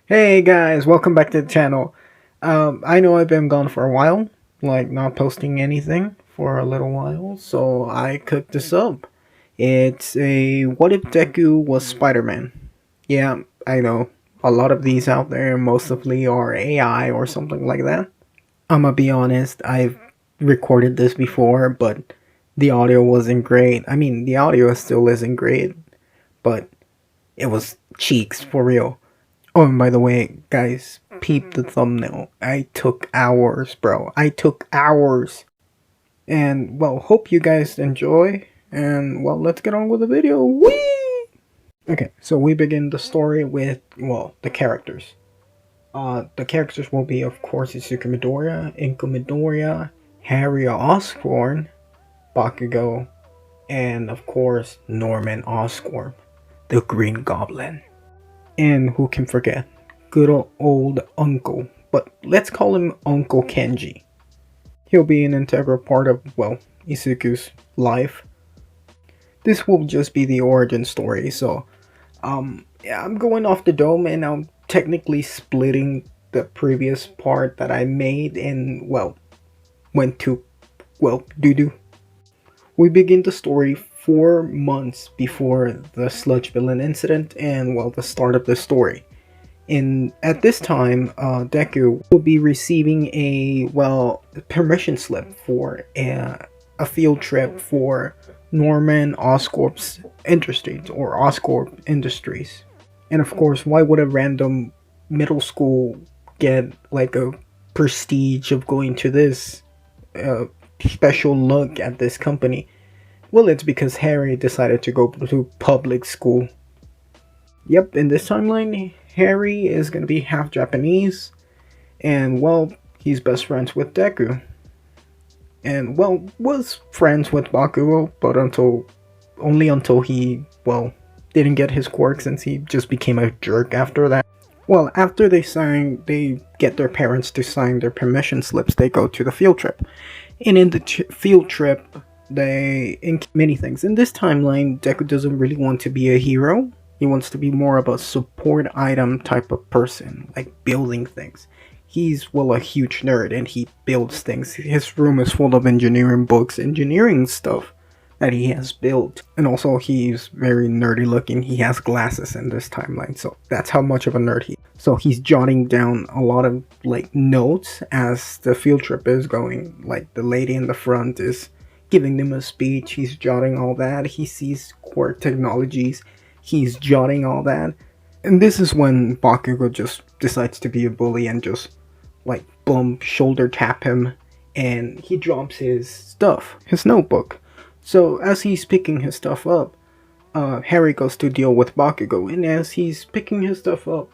Hey guys, welcome back to the channel. I know I've been gone for a while, like not posting anything for a little while, so I cooked this up. It's a what if Deku was Spider-Man? Yeah, I know. A lot of these out there mostly are AI or something like that. I'ma be honest, I've recorded this before, but the audio wasn't great. I mean, the audio still isn't great, but it was cheeks for real. Oh, and by the way, guys, peep the thumbnail. I took hours, bro. I took hours. And, well, hope you guys enjoy. And, well, let's get on with the video. Whee! Okay, so we begin the story with, well, the characters. The characters will be, of course, Izuku Midoriya, Inko Midoriya, Harry Osborn, Bakugo, and, of course, Norman Oscorp, the Green Goblin. And who can forget? Good old Uncle. But let's call him Uncle Kenji. He'll be an integral part of, well, Izuku's life. This will just be the origin story, so, yeah, I'm going off the dome and I'm technically splitting the previous part that I made and, well, went to, well, doo-doo. We begin the story 4 months before the sludge villain incident and, well, the start of the story. At this time, Deku will be receiving a, well, permission slip for a field trip for Norman Oscorp's Industries, or Oscorp Industries. And of course, why would a random middle school get like a prestige of going to this special look at this company? Well, it's because Harry decided to go to public school. Yep, in this timeline, Harry is going to be half Japanese, and, well, he's best friends with Deku. And, well, was friends with Bakugo, but only until he, well, didn't get his quirk since he just became a jerk after that. Well, after they get their parents to sign their permission slips, they go to the field trip. And in the field trip, they encounter many things. In this timeline, Deku doesn't really want to be a hero. He wants to be more of a support item type of person, like building things. He's, well, a huge nerd and he builds things. His room is full of engineering books, engineering stuff that he has built. And also he's very nerdy looking. He has glasses in this timeline, so that's how much of a nerd he is. So he's jotting down a lot of, like, notes as the field trip is going. Like, the lady in the front is giving them a speech. He's jotting all that. He sees quirk technologies. He's jotting all that. And this is when Bakugo just decides to be a bully and just, like, boom, shoulder tap him. And he drops his stuff, his notebook. So as he's picking his stuff up, Harry goes to deal with Bakugo. And as he's picking his stuff up,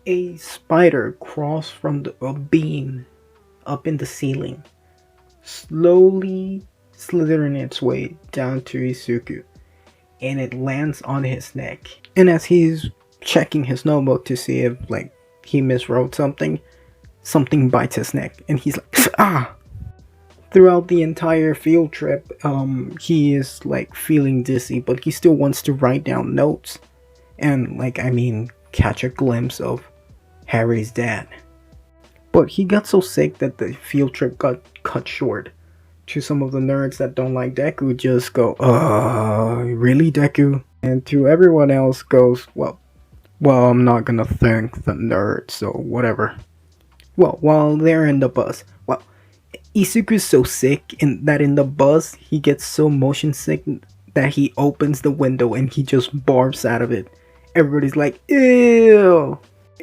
a spider crawls from a beam up in the ceiling, slowly slithering its way down to Izuku. And it lands on his neck. And as he's checking his notebook to see if, like, he miswrote something bites his neck, and he's like, ah! Throughout the entire field trip, he is, like, feeling dizzy, but he still wants to write down notes. And, like, I mean, catch a glimpse of Harry's dad. But he got so sick that the field trip got cut short. To some of the nerds that don't like Deku, just go, really, Deku? And to everyone else goes, well, I'm not gonna thank the nerd, so whatever. Well, while they're in the bus, well, Izuku's so sick that in the bus, he gets so motion sick that he opens the window and he just barfs out of it. Everybody's like, ew!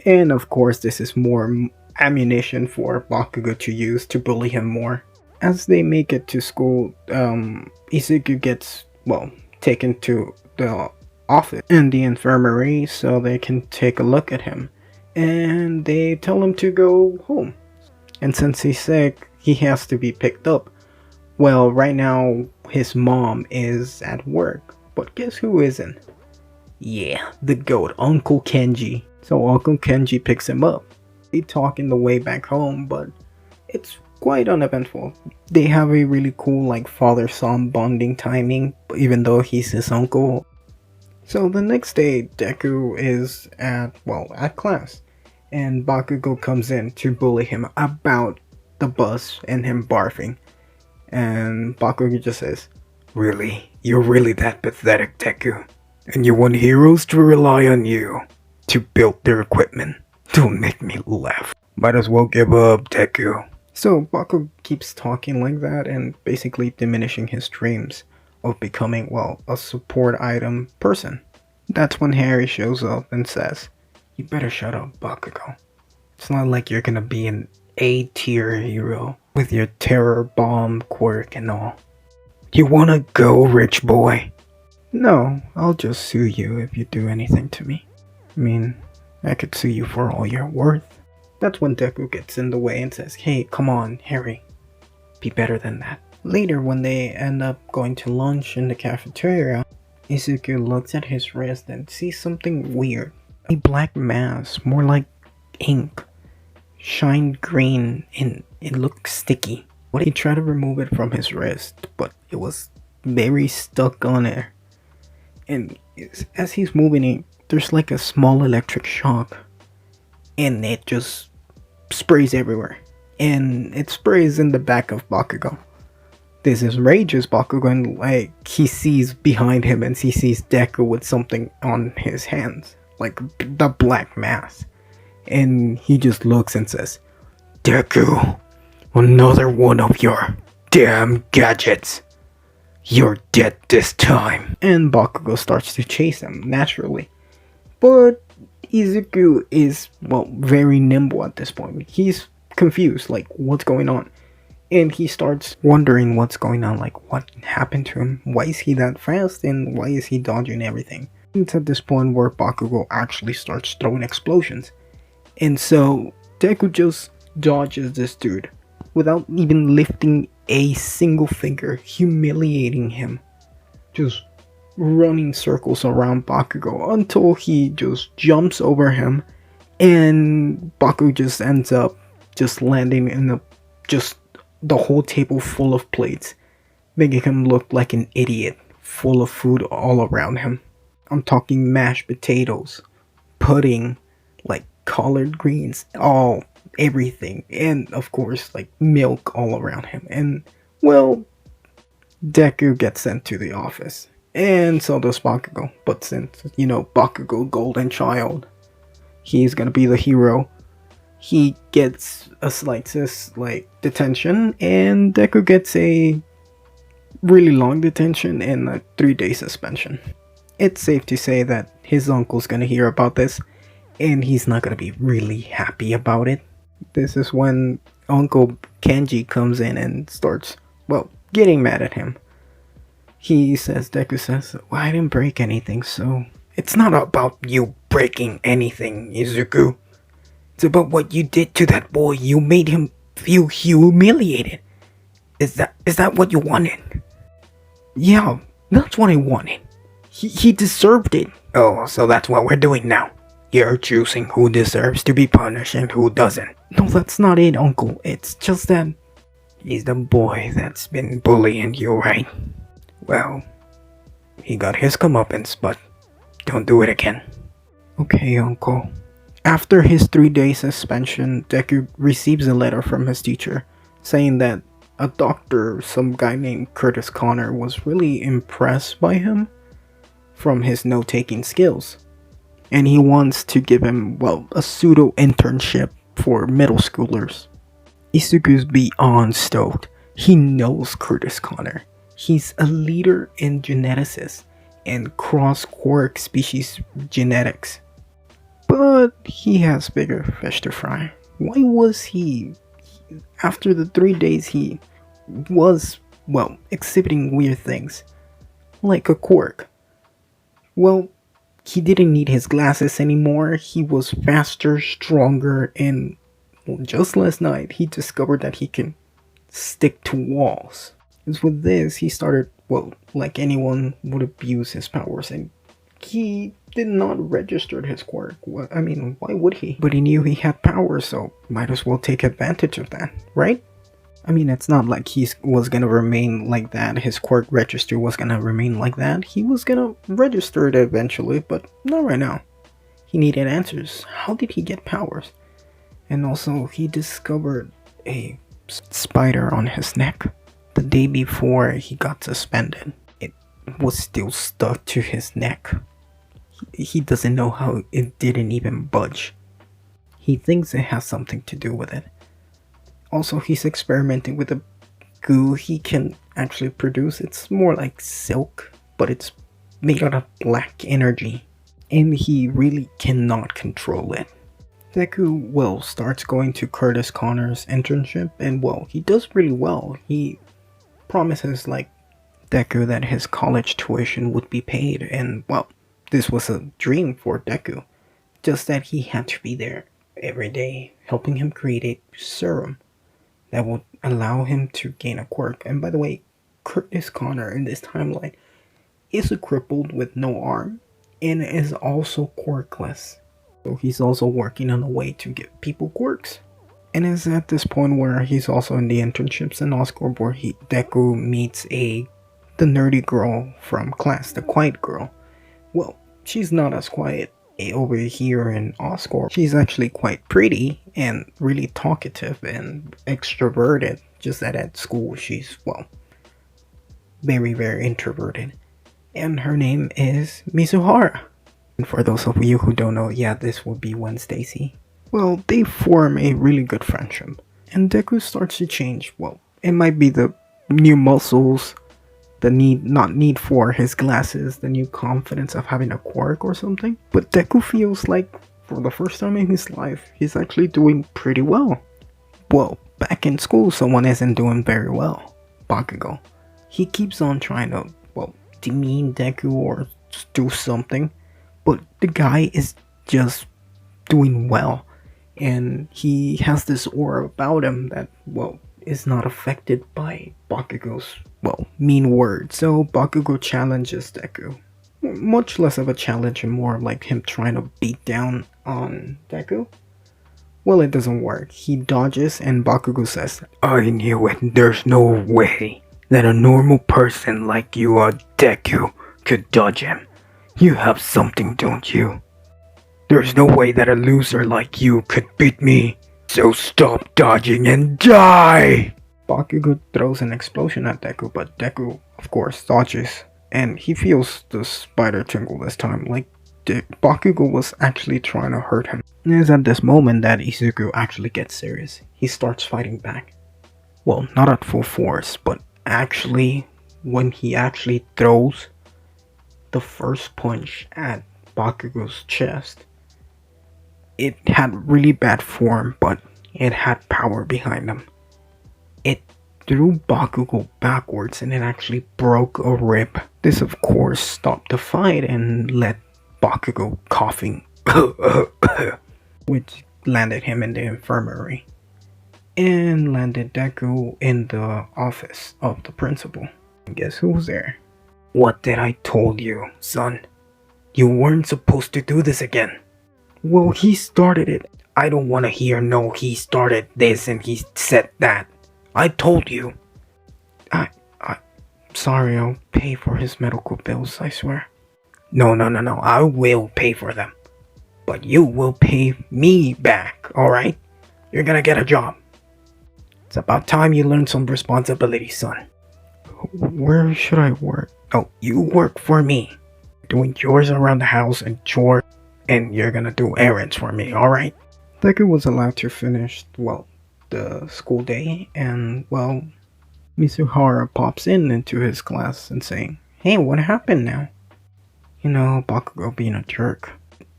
And of course, this is more ammunition for Bakugo to use to bully him more. As they make it to school, Izuku gets, well, taken to the office and the infirmary so they can take a look at him. And they tell him to go home. And since he's sick, he has to be picked up. Well, right now, his mom is at work. But guess who isn't? Yeah, the goat, Uncle Kenji. So Uncle Kenji picks him up. They talk in the way back home, but it's quite uneventful. They have a really cool, like, father-son bonding timing, even though he's his uncle. So the next day, Deku is at class. and Bakugo comes in to bully him about the bus and him barfing. And Bakugo just says, "Really? You're really that pathetic, Deku? And you want heroes to rely on you to build their equipment? Don't make me laugh. Might as well give up, Deku." So Bakugo keeps talking like that and basically diminishing his dreams of becoming, well, a support item person. That's when Harry shows up and says, "You better shut up, Bakugo. It's not like you're gonna be an A-tier hero with your terror bomb quirk and all. You wanna go, rich boy?" "No, I'll just sue you if you do anything to me. I mean, I could sue you for all you're worth." That's when Deku gets in the way and says, "Hey, come on, Harry. Be better than that." Later, when they end up going to lunch in the cafeteria, Izuku looks at his wrist and sees something weird. A black mass, more like ink, shined green, and it looked sticky. He tried to remove it from his wrist, but it was very stuck on there. And as he's moving it, there's like a small electric shock, and it just sprays everywhere. And it sprays in the back of Bakugo. This enrages Bakugo, and like he sees behind him and he sees Deku with something on his hands, like the black mass. And he just looks and says, "Deku, another one of your damn gadgets. You're dead this time." And Bakugo starts to chase him naturally. But Izuku is, well, very nimble at this point. He's confused, like, what's going on? And he starts wondering what's going on, like, what happened to him? Why is he that fast? And why is he dodging everything? It's at this point where Bakugo actually starts throwing explosions. And so Deku just dodges this dude without even lifting a single finger, humiliating him. Just running circles around Bakugo until he just jumps over him, and Bakugo just ends up just landing in the whole table full of plates, making him look like an idiot, full of food all around him. I'm talking mashed potatoes, pudding, like collard greens, everything, and of course like milk all around him. And well, Deku gets sent to the office. And so does Bakugo. But since, Bakugo, golden child, he's gonna be the hero, he gets a slight detention, and Deku gets a really long detention and a 3-day suspension. It's safe to say that his uncle's gonna hear about this, and he's not gonna be really happy about it. This is when Uncle Kenji comes in and starts, well, getting mad at him. Deku says, "Well, I didn't break anything, so..." "It's not about you breaking anything, Izuku. It's about what you did to that boy. You made him feel humiliated. Is that what you wanted?" "Yeah, that's what I wanted. He deserved it." "Oh, so that's what we're doing now. You're choosing who deserves to be punished and who doesn't." "No, that's not it, Uncle. It's just that..." "He's the boy that's been bullying you, right? Well, he got his comeuppance, but don't do it again." "Okay, Uncle." After his 3-day suspension, Deku receives a letter from his teacher saying that a doctor, some guy named Curtis Connor, was really impressed by him from his note-taking skills. And he wants to give him, well, a pseudo internship for middle schoolers. Izuku's beyond stoked. He knows Curtis Connor. He's a leader in geneticists and cross-quirk species genetics. But he has bigger fish to fry. Why was he, after the 3 days, he was, well, exhibiting weird things, like a quirk? Well, he didn't need his glasses anymore. He was faster, stronger, and just last night he discovered that he can stick to walls. Because with this, he started, well, like anyone would abuse his powers, and he did not register his quirk. I mean, why would he? But he knew he had power, so might as well take advantage of that, right? I mean, it's not like he was gonna remain like that. His quirk register was gonna remain like that. He was gonna register it eventually, but not right now. He needed answers. How did he get powers? And also, he discovered a spider on his neck the day before he got suspended. It was still stuck to his neck. He doesn't know how it didn't even budge. He thinks it has something to do with it. Also, he's experimenting with a goo he can actually produce. It's more like silk, but it's made out of black energy. And he really cannot control it. Deku, well, starts going to Curtis Connor's internship, and well, he does really well. He promises, like, Deku that his college tuition would be paid, and well, this was a dream for Deku. Just that he had to be there every day, helping him create a serum that would allow him to gain a quirk. And by the way, Curtis Connor in this timeline is a crippled with no arm, and is also quirkless. So he's also working on a way to give people quirks. And it's at this point where he's also in the internships in Oscorp where Deku meets the nerdy girl from class, the quiet girl. Well, she's not as quiet over here in Oscorp. She's actually quite pretty and really talkative and extroverted. Just that at school she's, well, very, very introverted. And her name is Mizuhara. And for those of you who don't know, yeah, this would be Gwen Stacy. Well, they form a really good friendship. And Deku starts to change. Well, it might be the new muscles, the need for his glasses, the new confidence of having a quirk or something. But Deku feels like, for the first time in his life, he's actually doing pretty well. Well, back in school, someone isn't doing very well. Bakugo. He keeps on trying to, well, demean Deku or do something. But the guy is just doing well. And he has this aura about him that, well, is not affected by Bakugo's, well, mean words. So Bakugo challenges Deku. Much less of a challenge and more like him trying to beat down on Deku. Well, it doesn't work. He dodges and Bakugo says, "I knew it. There's no way that a normal person like you or Deku could dodge him. You have something, don't you? There's no way that a loser like you could beat me. So stop dodging and die!" Bakugo throws an explosion at Deku, but Deku, of course, dodges. And he feels the spider tingle this time, like Bakugo was actually trying to hurt him. And it's at this moment that Izuku actually gets serious. He starts fighting back. Well, not at full force, but actually, when he actually throws the first punch at Bakugo's chest, it had really bad form, but it had power behind him. It threw Bakugo backwards and it actually broke a rib. This of course stopped the fight and led Bakugo coughing, which landed him in the infirmary and landed Deku in the office of the principal. And guess who's there? "What did I told you, son? You weren't supposed to do this again." "Well, he started it." "I don't want to hear no he started this and he said that. I told you." I sorry, I'll pay for his medical bills, I swear." No, I will pay for them. But you will pay me back, alright? You're gonna get a job. It's about time you learn some responsibility, son." "Where should I work?" "Oh, you work for me. Doing chores around the house and chores, and you're gonna do errands for me, alright?" Deku was allowed to finish, well, the school day, and, well, Mizuhara pops into his class and saying, "Hey, what happened now?" "You know, Bakugo being a jerk."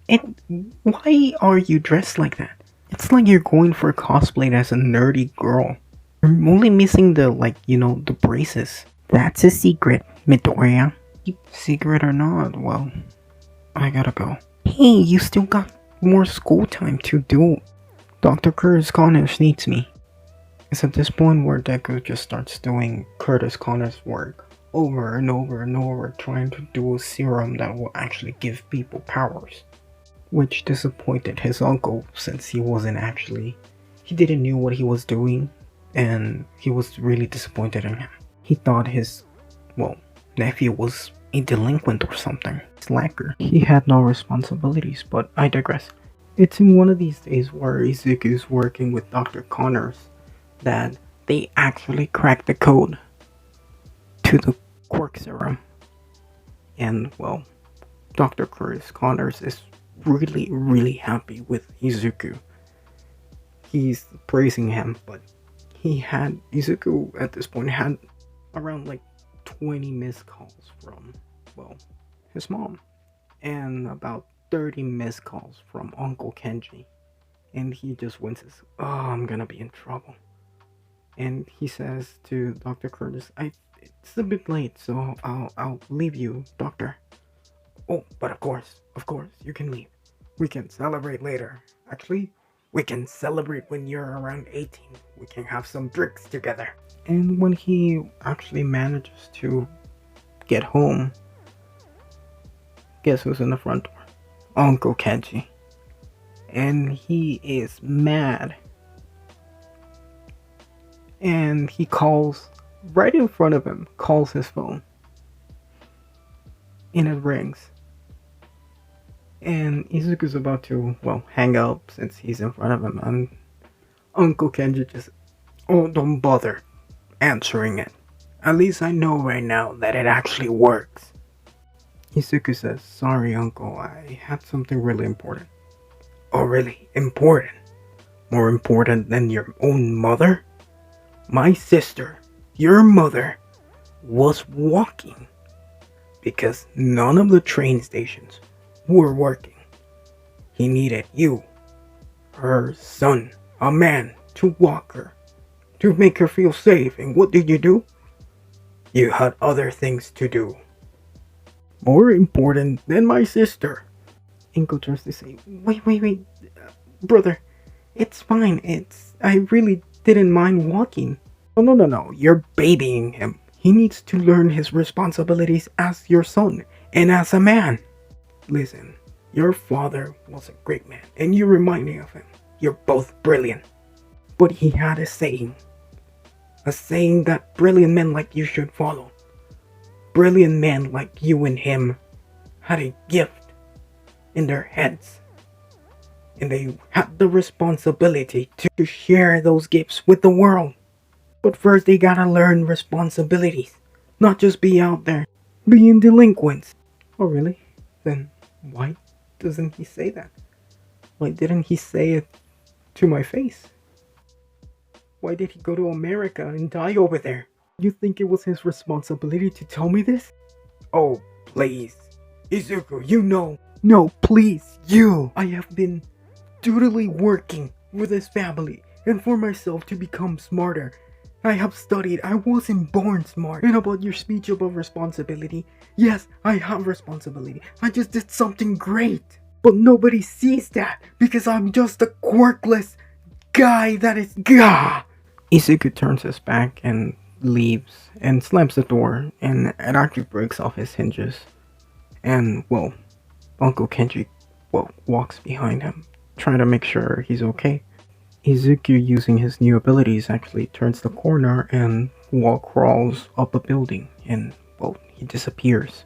"And why are you dressed like that? It's like you're going for cosplay as a nerdy girl. You're only missing the, like, you know, the braces." "That's a secret, Midoriya." "Secret or not, well, I gotta go." "Hey, you still got more school time to do. Dr. Curtis Connor needs me." It's at this point where Deku just starts doing Curtis Connor's work over and over and over, trying to do a serum that will actually give people powers. Which disappointed his uncle since he didn't know what he was doing, and he was really disappointed in him. He thought his, well, nephew was a delinquent or something. Slacker. He had no responsibilities, but I digress. It's in one of these days where Izuku's working with Dr. Connors that they actually cracked the code to the quirk serum. And, well, Dr. Curtis Connors is really, really happy with Izuku. He's praising him, but Izuku at this point had around like 20 missed calls from, well, his mom, and about 30 missed calls from Uncle Kenji. And he just winces, oh, I'm gonna be in trouble. And he says to Dr. Curtis, it's a bit late, so I'll leave you, Doctor. Oh, but of course, you can leave. We can celebrate later. Actually, we can celebrate when you're around 18. We can have some drinks together. And when he actually manages to get home, guess who's in the front door? Uncle Kenji. And he is mad. And he calls right in front of him, calls his phone. And it rings. And Izuku's about to, well, hang up since he's in front of him. And Uncle Kenji just, oh, don't bother answering it. At least I know right now that it actually works. Izuku says, sorry, Uncle, I had something really important. Oh, really? Important? More important than your own mother? My sister, your mother, was walking because none of the train stations were working. He needed you, her son, a man, to walk her, to make her feel safe. And what did you do? You had other things to do. More important than my sister. Inko tries to say, wait, brother, it's fine. I really didn't mind walking. No, you're babying him. He needs to learn his responsibilities as your son and as a man. Listen, your father was a great man and you remind me of him. You're both brilliant. But he had a saying that brilliant men like you should follow. Brilliant men like you and him had a gift in their heads. And they had the responsibility to share those gifts with the world. But first they gotta learn responsibilities. Not just be out there being delinquents. Oh really? Then why doesn't he say that? Why didn't he say it to my face? Why did he go to America and die over there? You think it was his responsibility to tell me this? Oh, please. Izuku, you know. No, please, you. I have been dutifully working with this family and for myself to become smarter. I have studied. I wasn't born smart. And about your speech about responsibility, yes, I have responsibility. I just did something great. But nobody sees that because I'm just a quirkless guy that is gah. Izuku turns his back and leaves and slams the door, and it actually breaks off his hinges. And, well, Uncle Kenji, walks behind him, trying to make sure he's okay. Izuku, using his new abilities, actually turns the corner and wall crawls up a building, and, well, he disappears.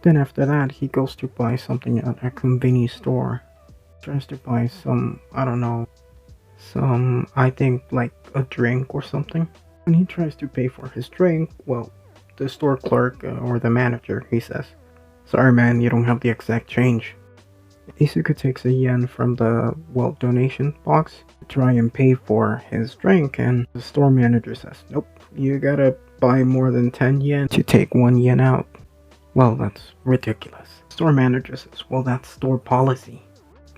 Then after that, he goes to buy something at a convenience store. Tries to buy some, I think, like a drink or something. When he tries to pay for his drink, well, the store clerk or the manager, he says, sorry man, you don't have the exact change. Izuku takes a yen from the, donation box to try and pay for his drink, and the store manager says, nope, you gotta buy more than 10 yen to take 1 yen out. Well, that's ridiculous. Store manager says, well, that's store policy.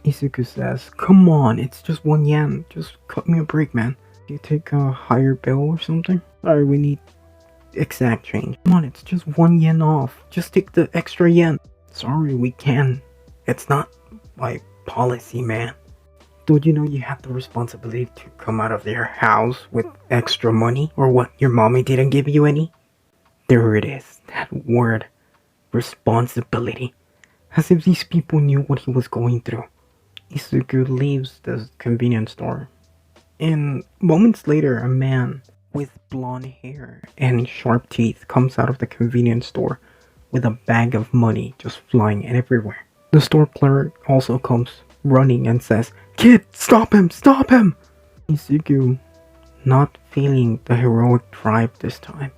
Izuku says, come on, it's just 1 yen, just cut me a break, man. Do you take a higher bill or something? Sorry, we need exact change. Come on, it's just 1 yen off. Just take the extra yen. Sorry, we can. It's not my policy, man. Don't you know you have the responsibility to come out of their house with extra money? Or what, your mommy didn't give you any? There it is, that word. Responsibility. As if these people knew what he was going through. Izuku leaves the convenience store. And moments later, a man with blonde hair and sharp teeth comes out of the convenience store with a bag of money just flying everywhere. The store clerk also comes running and says, "Kid, stop him! Stop him!" Izuku, not feeling the heroic drive this time,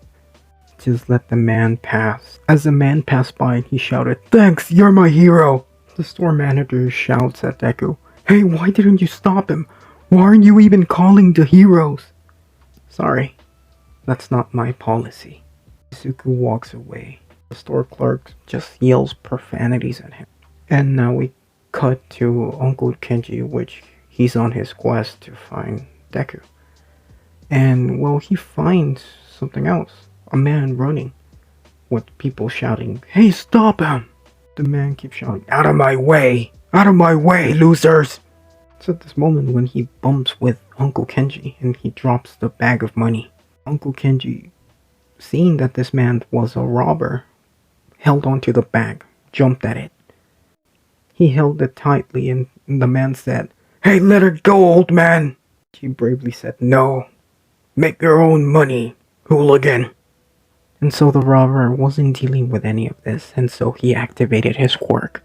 just let the man pass. As the man passed by, he shouted, "Thanks, you're my hero!" The store manager shouts at Deku, "Hey, why didn't you stop him? Why aren't you even calling the heroes?" "Sorry, that's not my policy." Izuku walks away. The store clerk just yells profanities at him. And now we cut to Uncle Kenji, which he's on his quest to find Deku. And well, he finds something else. A man running with people shouting, "Hey, stop him!" The man keeps shouting, "Out of my way! Out of my way, losers!" It's at this moment when he bumps with Uncle Kenji and he drops the bag of money. Uncle Kenji, seeing that this man was a robber, held onto the bag, jumped at it. He held it tightly and the man said, "Hey, let her go, old man!" He bravely said, "No, make your own money, hooligan." And so the robber wasn't dealing with any of this, and so he activated his quirk.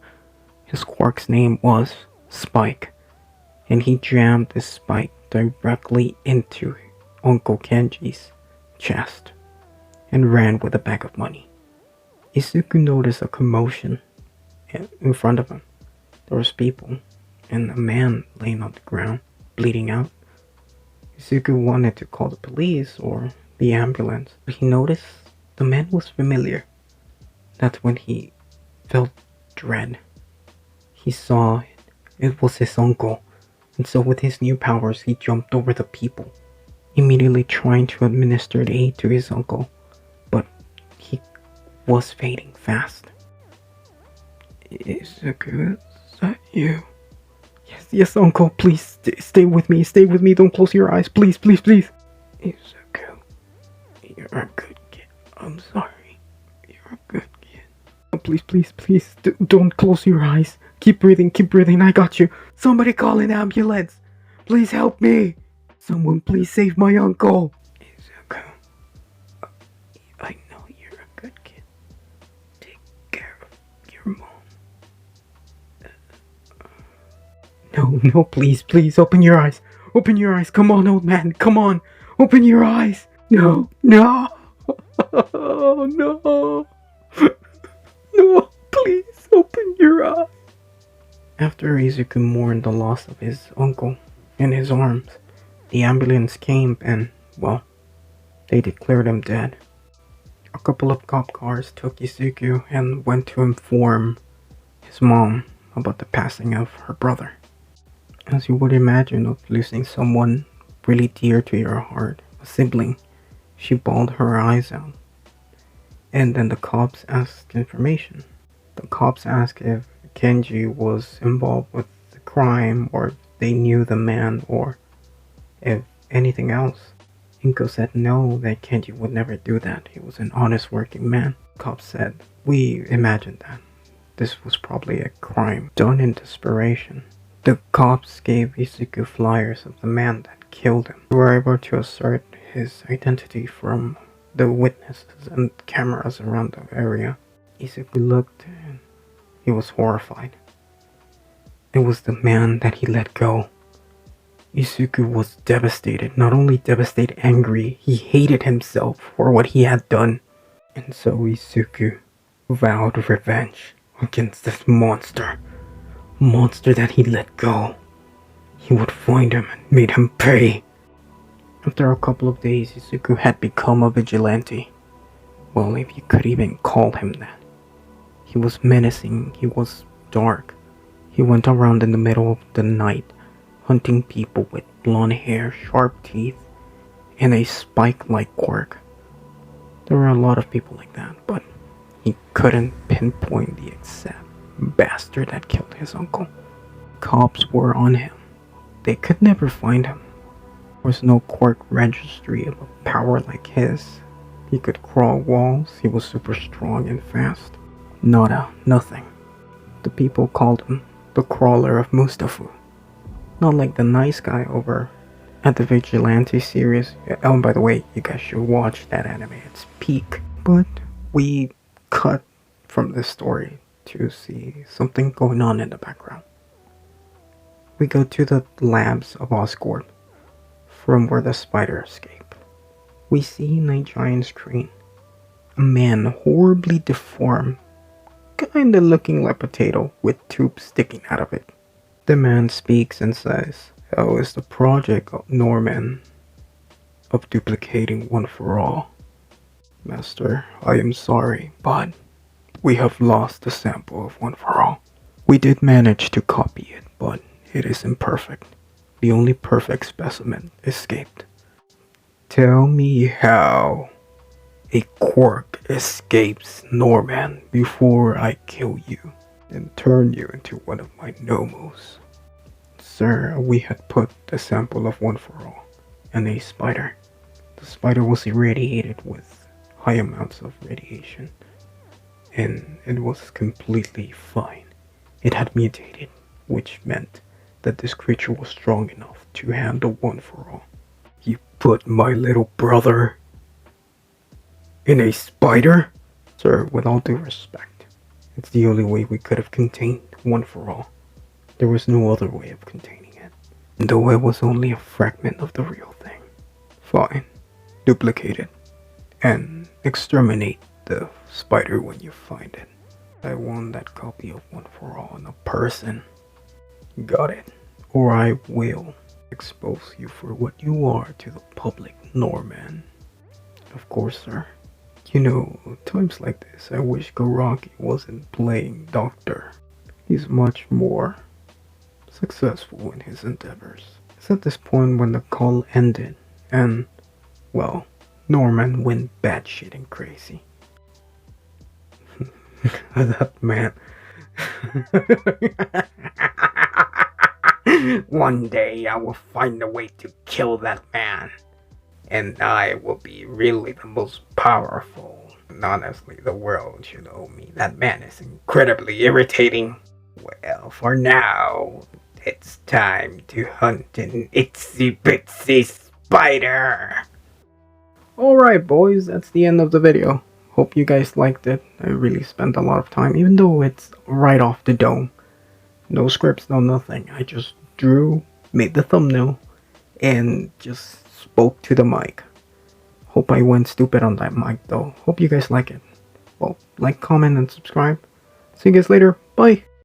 His quirk's name was Spike, and he jammed this spike directly into Uncle Kenji's chest and ran with a bag of money. Izuku noticed a commotion in front of him. There was people and a man laying on the ground, bleeding out. Izuku wanted to call the police or the ambulance, but he noticed the man was familiar. That's when he felt dread. He saw it was his uncle, and so with his new powers he jumped over the people, immediately trying to administer aid to his uncle, but he was fading fast. "Izuku, is that you?" Yes, uncle, please stay with me, don't close your eyes, please. "Izuku, you're a good kid, I'm sorry, you're a good kid. Oh, please, don't close your eyes, keep breathing, I got you. Somebody call an ambulance, please help me, someone please save my uncle." "Izuku, I know you're a good kid, take care of your mom." No, please, open your eyes. Come on, old man, come on. Open your eyes. No. No, please, open your eyes. After Izuku mourned the loss of his uncle in his arms, the ambulance came and, well, they declared him dead. A couple of cop cars took Izuku and went to inform his mom about the passing of her brother. As you would imagine of losing someone really dear to your heart, a sibling, she bawled her eyes out. And then the cops asked information. The cops asked if Kenji was involved with the crime, or if they knew the man, or if anything else. Inko said no, that Kenji would never do that. He was an honest working man. Cops said, "We imagined that. This was probably a crime done in desperation." The cops gave Izuku flyers of the man that killed him. They were able to assert his identity from the witnesses and cameras around the area. Izuku looked and he was horrified. It was the man that he let go. Izuku was devastated, not only devastated, angry, he hated himself for what he had done. And so Izuku vowed revenge against this monster that he let go. He would find him and made him pay. After a couple of days, Izuku had become a vigilante. Well, if you could even call him that. He was menacing, he was dark. He went around in the middle of the night, hunting people with blonde hair, sharp teeth, and a spike-like quirk. There were a lot of people like that, but he couldn't pinpoint the exact bastard that killed his uncle. Cops were on him. They could never find him. There was no quirk registry of a power like his. He could crawl walls, he was super strong and fast. Nada, nothing. The people called him the crawler of Mustafa. Not like the nice guy over at the Vigilante series. Oh, by the way, you guys should watch that anime, it's peak. But we cut from this story to see something going on in the background. We go to the labs of Oscorp, from where the spider escaped. We see in a giant screen a man horribly deformed, kinda looking like a potato with tubes sticking out of it. The man speaks and says, "How is the project of Norman of duplicating One for All? Master, I am sorry, but we have lost the sample of One for All. We did manage to copy it, but it is imperfect. The only perfect specimen escaped." Tell me how a quirk escapes Norman before I kill you and turn you into one of my nomos. Sir, we had put the sample of One for All and a spider. The spider was irradiated with high amounts of radiation, and it was completely fine. It had mutated, which meant that this creature was strong enough to handle One for All. You put my little brother in a spider? Sir, with all due respect, it's the only way we could have contained One for All. There was no other way of containing it, though it was only a fragment of the real thing. Fine, duplicate it, and exterminate the spider when you find it. I want that copy of One for All in a person. Got it? Or I will expose you for what you are to the public, Norman. Of course, sir. You know, times like this, I wish Garaki wasn't playing doctor. He's much more successful in his endeavors. It's at this point when the call ended, and, well, Norman went batshit and crazy. That man. One day I will find a way to kill that man, and I will be really the most powerful. And honestly, the world should owe me. That man is incredibly irritating. Well, for now, it's time to hunt an itsy bitsy spider. Alright boys, that's the end of the video. Hope you guys liked it. I really spent a lot of time, even though it's right off the dome. No scripts, no nothing. I just drew, made the thumbnail, and just spoke to the mic. Hope I went stupid on that mic though. Hope you guys like it. Well, like, comment, and subscribe. See you guys later. Bye!